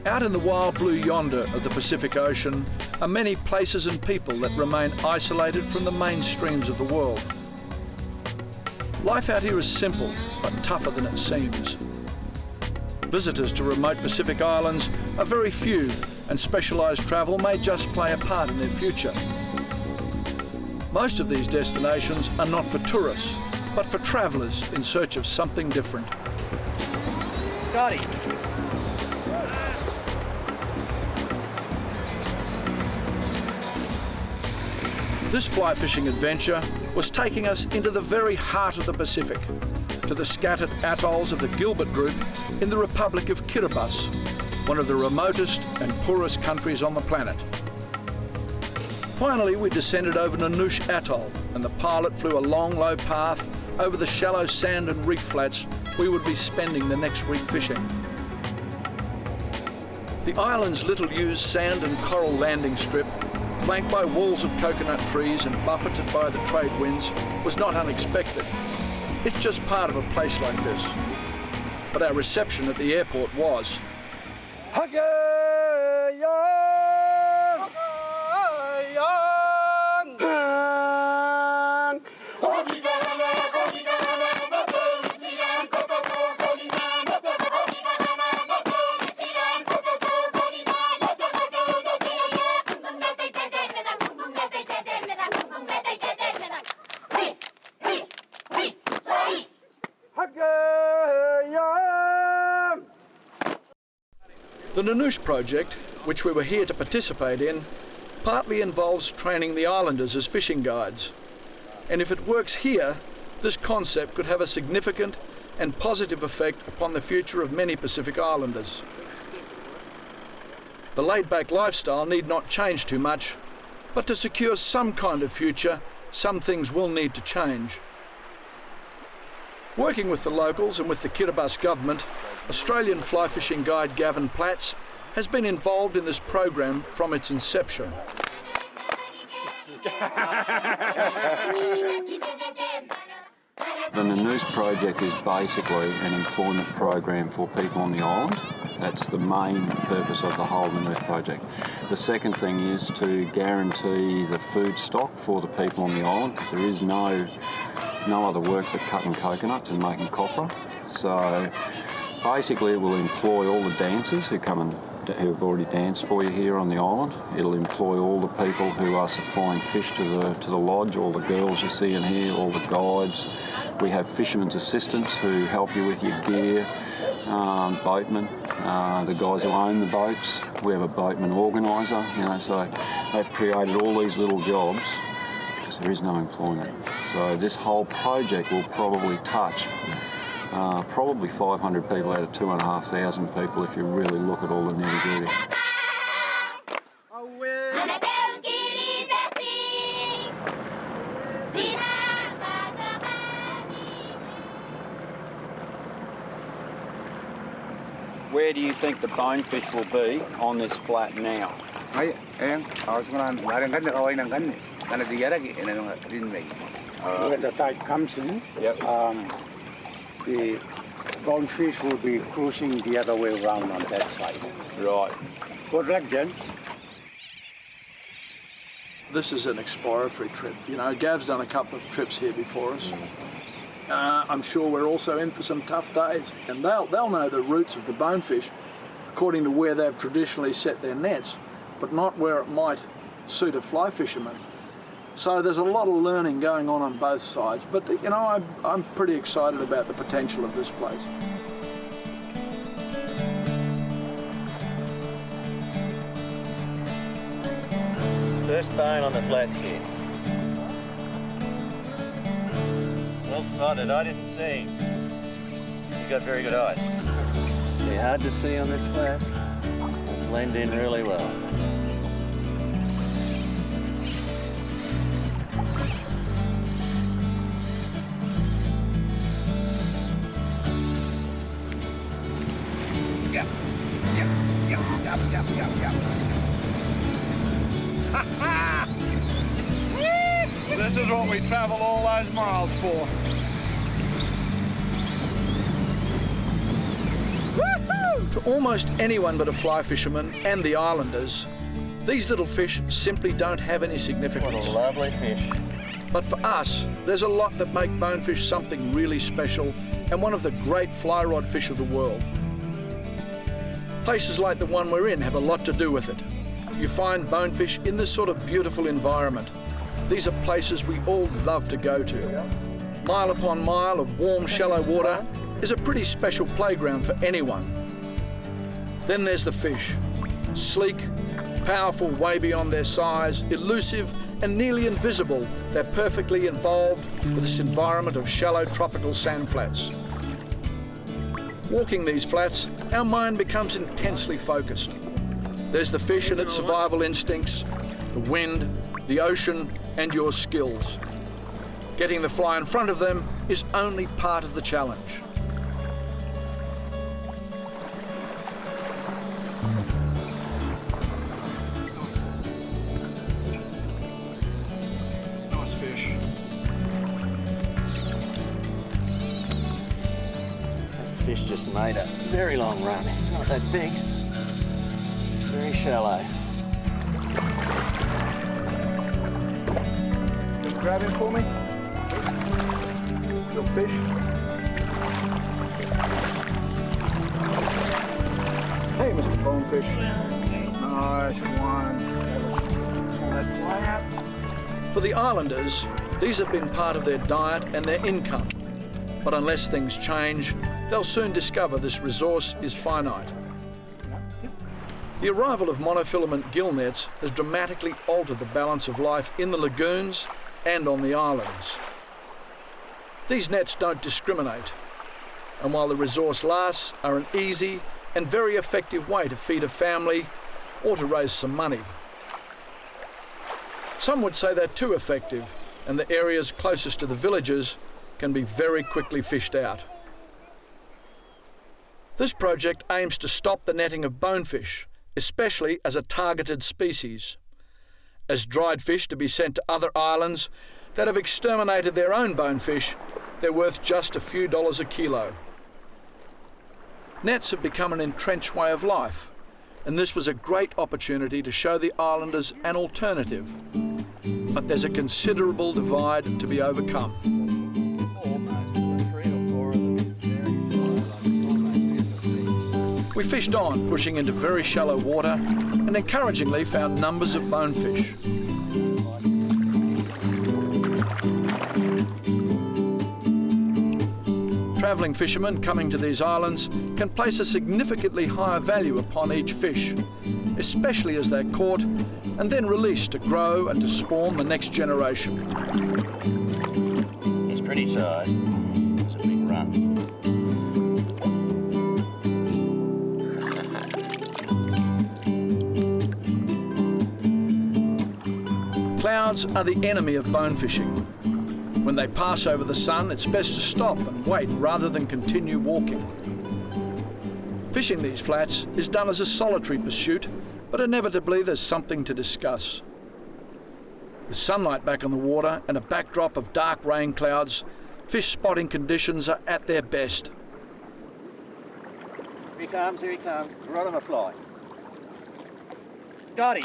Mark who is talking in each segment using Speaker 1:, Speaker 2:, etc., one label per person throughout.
Speaker 1: Out in the wild blue yonder of the Pacific Ocean are many places and people that remain isolated from the mainstreams of the world. Life out here is simple, but tougher than it seems. Visitors to remote Pacific islands are very few, and specialised travel may just play a part in their future. Most of these destinations are not for tourists, but for travellers in search of something different.
Speaker 2: Got it.
Speaker 1: This fly fishing adventure was taking us into the very heart of the Pacific, to the scattered atolls of the Gilbert Group in the Republic of Kiribati, one of the remotest and poorest countries on the planet. Finally, we descended over Nonouti Atoll, and the pilot flew a long, low path over the shallow sand and reef flats we would be spending the next week fishing. The island's little-used sand and coral landing strip, flanked by walls of coconut trees and buffeted by the trade winds, was not unexpected. It's just part of a place like this. But our reception at the airport was. The NUSE project, which we were here to participate in, partly involves training the islanders as fishing guides. And if it works here, this concept could have a significant and positive effect upon the future of many Pacific Islanders. The laid-back lifestyle need not change too much, but to secure some kind of future, some things will need to change. Working with the locals and with the Kiribati government, Australian fly fishing guide Gavin Platz has been involved in this program from its inception.
Speaker 3: The NUSE project is basically an employment program for people on the island. That's the main purpose of the whole NUSE project. The second thing is to guarantee the food stock for the people on the island, because there is no other work but cutting coconuts and making copra. So basically it will employ all the dancers who have already danced for you here on the island. It'll employ all the people who are supplying fish to the lodge, all the girls you see in here, all the guides. We have fishermen's assistants who help you with your gear, boatmen, the guys who own the boats. We have a boatman organiser, so they've created all these little jobs because there is no employment. So this whole project will probably touch probably 500 people out of 2,500 people if you really look at all the nitty-gritty. Where do you think the bonefish will be on this flat now?
Speaker 4: Where the tide comes in,
Speaker 3: Yep.
Speaker 4: The bonefish will be cruising the other way around on that side.
Speaker 3: Right.
Speaker 4: Good luck, gents.
Speaker 1: This is an exploratory trip. Gav's done a couple of trips here before us. I'm sure we're also in for some tough days, and they'll know the routes of the bonefish according to where they've traditionally set their nets, but not where it might suit a fly fisherman. So there's a lot of learning going on both sides, but I'm pretty excited about the potential of this place.
Speaker 2: First bone on the flats here. Well spotted, I didn't see. You've got very good eyes. They're hard to see on this flat. They blend in really well.
Speaker 1: This is what we travel all those miles for. To almost anyone but a fly fisherman and the islanders, these little fish simply don't have any significance.
Speaker 2: What a lovely fish.
Speaker 1: But for us, there's a lot that make bonefish something really special and one of the great fly rod fish of the world. Places like the one we're in have a lot to do with it. You find bonefish in this sort of beautiful environment. These are places we all love to go to. Mile upon mile of warm, shallow water is a pretty special playground for anyone. Then there's the fish. Sleek, powerful way beyond their size, elusive and nearly invisible, they're perfectly involved with this environment of shallow tropical sand flats. Walking these flats, our mind becomes intensely focused. There's the fish and its survival instincts, the wind, the ocean, and your skills. Getting the fly in front of them is only part of the challenge. Nice fish.
Speaker 2: That fish just made a very long run. It's not that big. It's very shallow.
Speaker 1: Can you grab him for me? Little fish. Hey, Mr. Bonefish. Nice one. That fly out. For the islanders, these have been part of their diet and their income. But unless things change, they'll soon discover this resource is finite. The arrival of monofilament gill nets has dramatically altered the balance of life in the lagoons and on the islands. These nets don't discriminate, and while the resource lasts, are an easy and very effective way to feed a family or to raise some money. Some would say they're too effective, and the areas closest to the villages can be very quickly fished out. This project aims to stop the netting of bonefish, especially as a targeted species. As dried fish to be sent to other islands that have exterminated their own bonefish, they're worth just a few dollars a kilo. Nets have become an entrenched way of life, and this was a great opportunity to show the islanders an alternative. But there's a considerable divide to be overcome. We fished on, pushing into very shallow water, and encouragingly found numbers of bonefish. Travelling fishermen coming to these islands can place a significantly higher value upon each fish, especially as they're caught and then released to grow and to spawn the next generation.
Speaker 2: He's pretty tired. It's a big run.
Speaker 1: Clouds are the enemy of bonefishing. When they pass over the sun, it's best to stop and wait rather than continue walking. Fishing these flats is done as a solitary pursuit, but inevitably there's something to discuss. With sunlight back on the water and a backdrop of dark rain clouds, fish spotting conditions are at their best.
Speaker 2: Here he comes, here he comes. Right on the fly. Got him.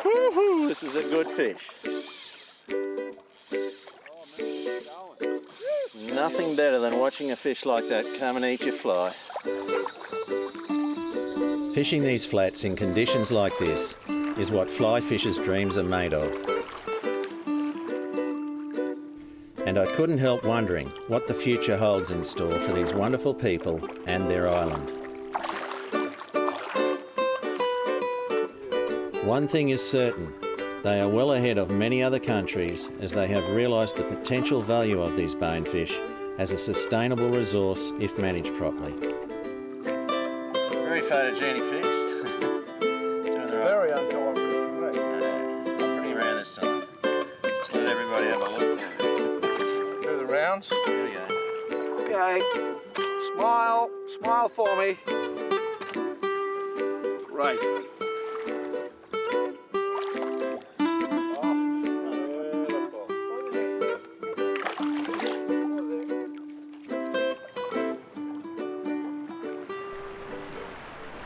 Speaker 2: Woohoo! This is a good fish. Nothing better than watching a fish like that come and eat your fly. Fishing these flats in conditions like this is what fly fishers' dreams are made of. And I couldn't help wondering what the future holds in store for these wonderful people and their island. One thing is certain, they are well ahead of many other countries as they have realised the potential value of these bonefish as a sustainable resource if managed properly. Very photogenic fish.
Speaker 1: Very uncooperative.
Speaker 2: I'll bring him around this time. Just let everybody have a look.
Speaker 1: Do the rounds.
Speaker 2: Here we go.
Speaker 1: Okay. Smile. Smile for me. Right.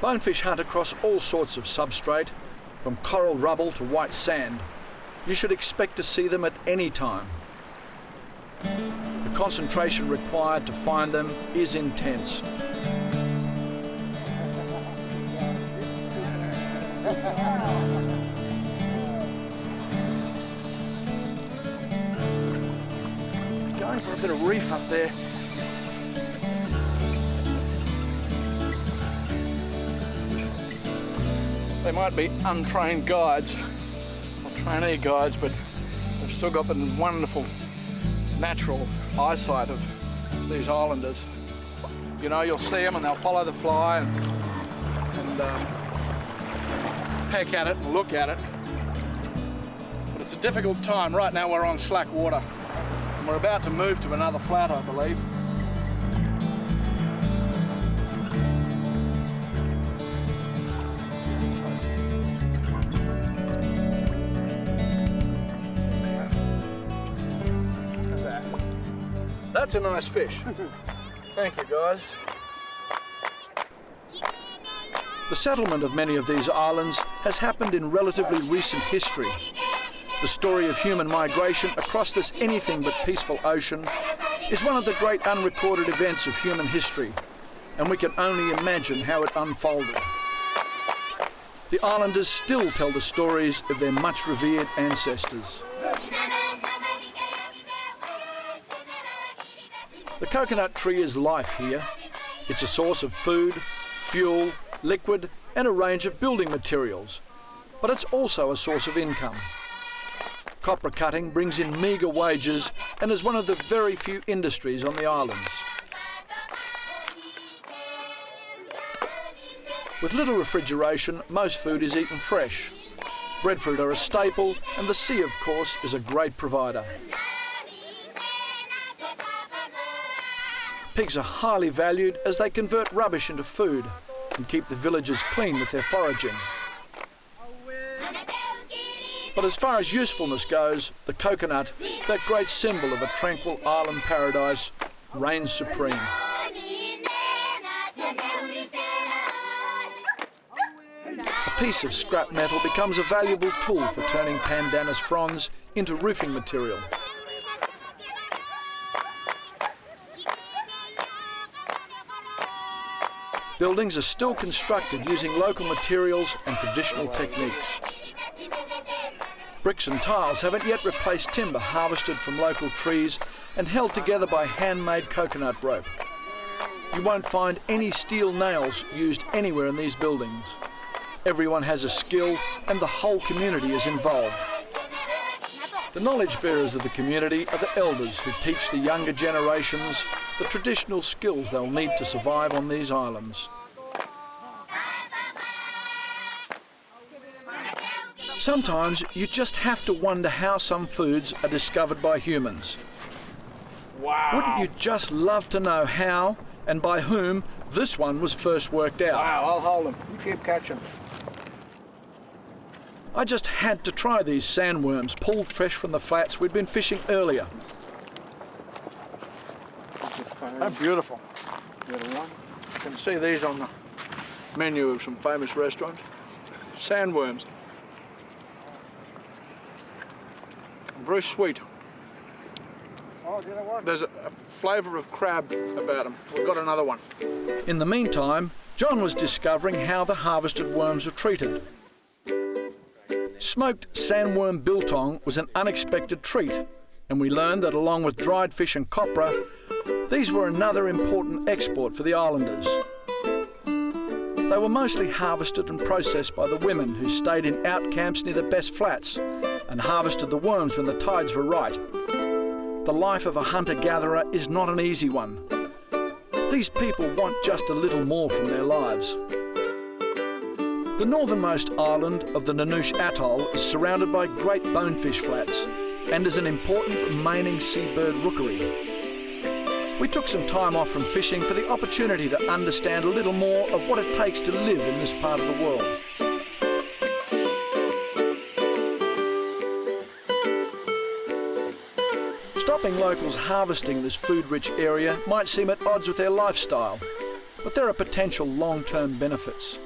Speaker 1: Bonefish hunt across all sorts of substrate, from coral rubble to white sand. You should expect to see them at any time. The concentration required to find them is intense. Going for a bit of reef up there. They might be untrained guides, or trainee guides, but they've still got the wonderful natural eyesight of these islanders. You know, you'll see them and they'll follow the fly and peck at it and look at it. But it's a difficult time. Right now we're on slack water and we're about to move to another flat, I believe. That's a nice fish. Thank you, guys. The settlement of many of these islands has happened in relatively recent history. The story of human migration across this anything but peaceful ocean is one of the great unrecorded events of human history, and we can only imagine how it unfolded. The islanders still tell the stories of their much revered ancestors. The coconut tree is life here. It's a source of food, fuel, liquid, and a range of building materials. But it's also a source of income. Copra cutting brings in meagre wages and is one of the very few industries on the islands. With little refrigeration, most food is eaten fresh. Breadfruit are a staple, and the sea, of course, is a great provider. Pigs are highly valued as they convert rubbish into food and keep the villagers clean with their foraging. But as far as usefulness goes, the coconut, that great symbol of a tranquil island paradise, reigns supreme. A piece of scrap metal becomes a valuable tool for turning pandanus fronds into roofing material. Buildings are still constructed using local materials and traditional techniques. Bricks and tiles haven't yet replaced timber harvested from local trees and held together by handmade coconut rope. You won't find any steel nails used anywhere in these buildings. Everyone has a skill and the whole community is involved. The knowledge bearers of the community are the elders who teach the younger generations the traditional skills they'll need to survive on these islands. Sometimes you just have to wonder how some foods are discovered by humans.
Speaker 5: Wow.
Speaker 1: Wouldn't you just love to know how and by whom this one was first worked out?
Speaker 5: Wow, I'll hold them. You keep catching.
Speaker 1: I just had to try these sandworms pulled fresh from the flats we'd been fishing earlier.
Speaker 5: How beautiful. Little one. You can see these on the menu of some famous restaurants. Sandworms. Very sweet. There's a flavour of crab about them. We've got another one.
Speaker 1: In the meantime, John was discovering how the harvested worms were treated. Smoked sandworm biltong was an unexpected treat, and we learned that along with dried fish and copra, these were another important export for the islanders. They were mostly harvested and processed by the women who stayed in outcamps near the best flats and harvested the worms when the tides were right. The life of a hunter-gatherer is not an easy one. These people want just a little more from their lives. The northernmost island of the Nonouti Atoll is surrounded by great bonefish flats and is an important remaining seabird rookery. We took some time off from fishing for the opportunity to understand a little more of what it takes to live in this part of the world. Stopping locals harvesting this food-rich area might seem at odds with their lifestyle, but there are potential long-term benefits.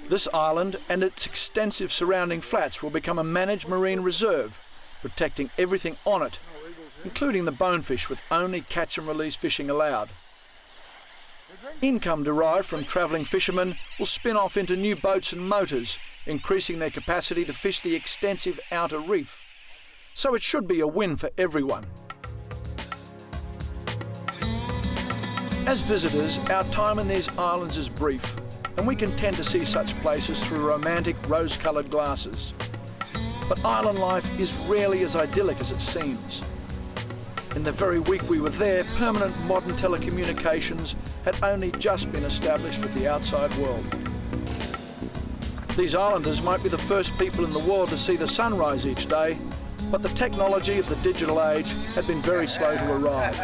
Speaker 1: This island and its extensive surrounding flats will become a managed marine reserve, protecting everything on it, including the bonefish, with only catch and release fishing allowed. Income derived from travelling fishermen will spin off into new boats and motors, increasing their capacity to fish the extensive outer reef. So it should be a win for everyone. As visitors, our time in these islands is brief, and we can tend to see such places through romantic rose-coloured glasses. But island life is rarely as idyllic as it seems. In the very week we were there, permanent modern telecommunications had only just been established with the outside world. These islanders might be the first people in the world to see the sunrise each day, but the technology of the digital age had been very slow to arrive.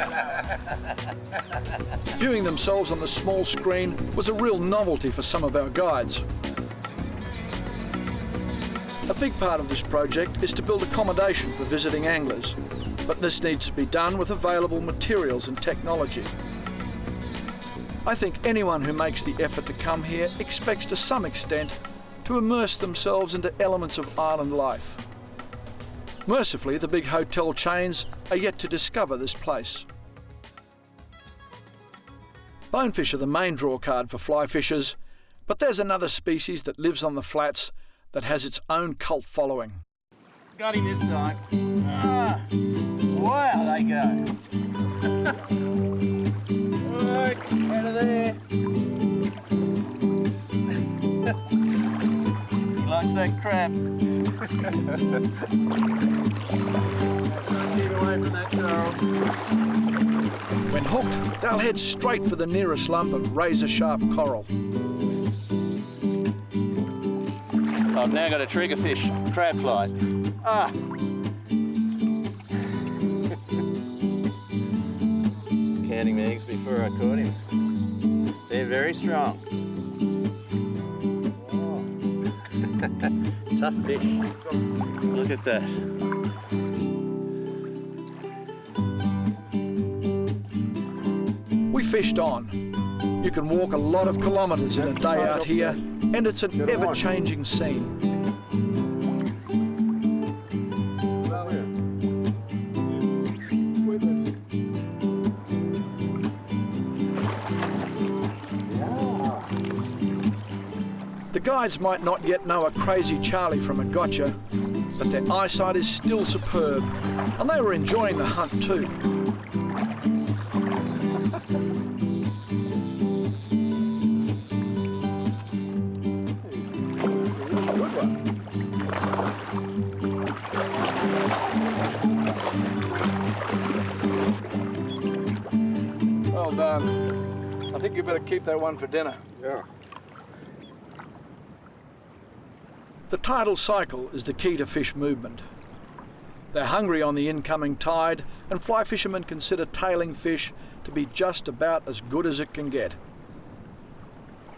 Speaker 1: Viewing themselves on the small screen was a real novelty for some of our guides. A big part of this project is to build accommodation for visiting anglers, but this needs to be done with available materials and technology. I think anyone who makes the effort to come here expects to some extent to immerse themselves into elements of island life. Mercifully, the big hotel chains are yet to discover this place. Bonefish are the main draw card for fly fishers, but there's another species that lives on the flats that has its own cult following.
Speaker 6: Got him this time. Ah, wow, they go. Right, out of there. He likes that crab. Keep away from that, Charles.
Speaker 1: When hooked, they'll head straight for the nearest lump of razor-sharp coral.
Speaker 6: I've now got a triggerfish crab fly. Ah! Counting my eggs before I caught him. They're very strong. Tough fish. Look at that.
Speaker 1: We fished on. You can walk a lot of kilometres in a day out here, and it's an ever-changing scene. The guides might not yet know a crazy Charlie from a gotcha, but their eyesight is still superb, and they were enjoying the hunt too.
Speaker 5: Well done. I think you better keep that one for dinner.
Speaker 4: Yeah.
Speaker 1: The tidal cycle is the key to fish movement. They're hungry on the incoming tide, and fly fishermen consider tailing fish to be just about as good as it can get.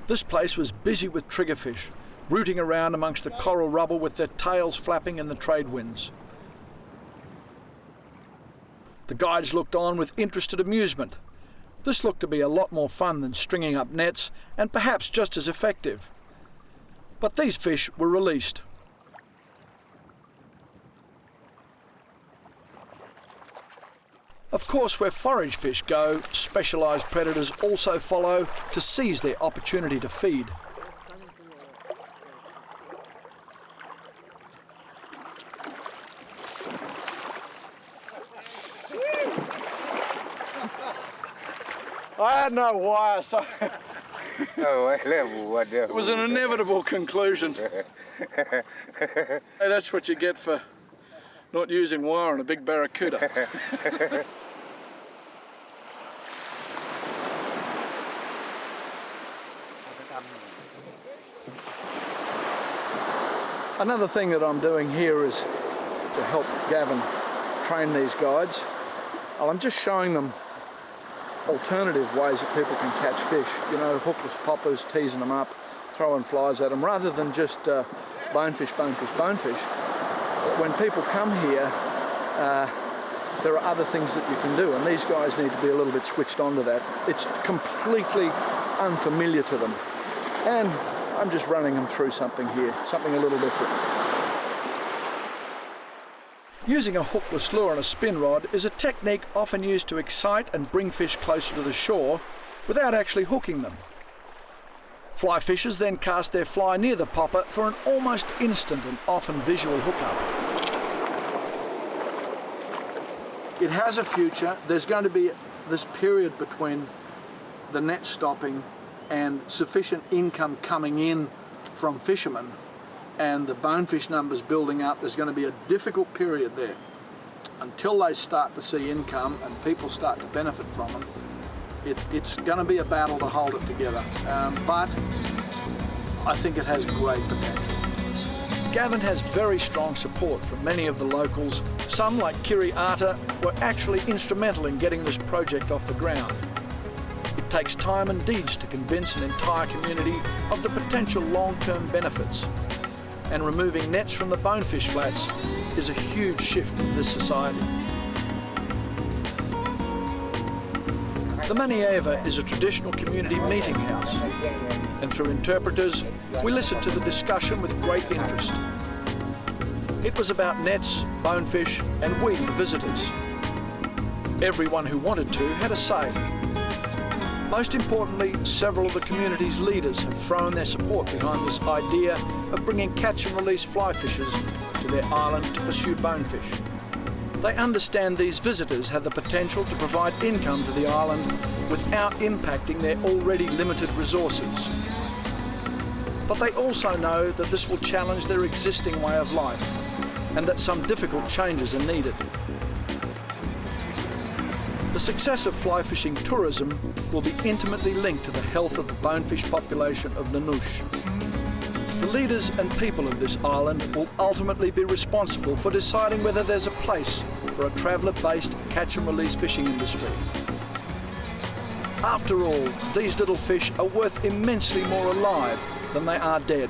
Speaker 1: This place was busy with triggerfish, rooting around amongst the coral rubble with their tails flapping in the trade winds. The guides looked on with interested amusement. This looked to be a lot more fun than stringing up nets, and perhaps just as effective. But these fish were released. Of course, where forage fish go, specialised predators also follow to seize their opportunity to feed.
Speaker 5: I had no wire, so
Speaker 4: It
Speaker 5: it was an inevitable conclusion. Hey, that's what you get for not using wire on a big barracuda. Another thing that I'm doing here is to help Gavin train these guides. I'm just showing them alternative ways that people can catch fish. You know, hookless poppers, teasing them up, throwing flies at them, rather than just bonefish, bonefish, bonefish. But when people come here, there are other things that you can do, and these guys need to be a little bit switched on to that. It's completely unfamiliar to them. And I'm just running them through something here, something a little different. Using a hookless lure and a spin rod is a technique often used to excite and bring fish closer to the shore without actually hooking them. Fly fishers then cast their fly near the popper for an almost instant and often visual hookup. It has a future. There's going to be this period between the net stopping and sufficient income coming in from fishermen and the bonefish numbers building up. There's going to be a difficult period there until they start to see income and people start to benefit from them. It's going to be a battle to hold it together, but I think it has great potential. Gavin has very strong support from many of the locals. Some, like Kiri Arta, were actually instrumental in getting this project off the ground. It takes time and deeds to convince an entire community of the potential long-term benefits. And removing nets from the bonefish flats is a huge shift in this society. The Manieva is a traditional community meeting house, and through interpreters, we listened to the discussion with great interest. It was about nets, bonefish, and we, the visitors. Everyone who wanted to had a say. Most importantly, several of the community's leaders have thrown their support behind this idea of bringing catch and release fly fishers to their island to pursue bonefish. They understand these visitors have the potential to provide income to the island without impacting their already limited resources. But they also know that this will challenge their existing way of life and that some difficult changes are needed. The success of fly fishing tourism will be intimately linked to the health of the bonefish population of Nonouti. The leaders and people of this island will ultimately be responsible for deciding whether there's a place for a traveller-based catch and release fishing industry. After all, these little fish are worth immensely more alive than they are dead.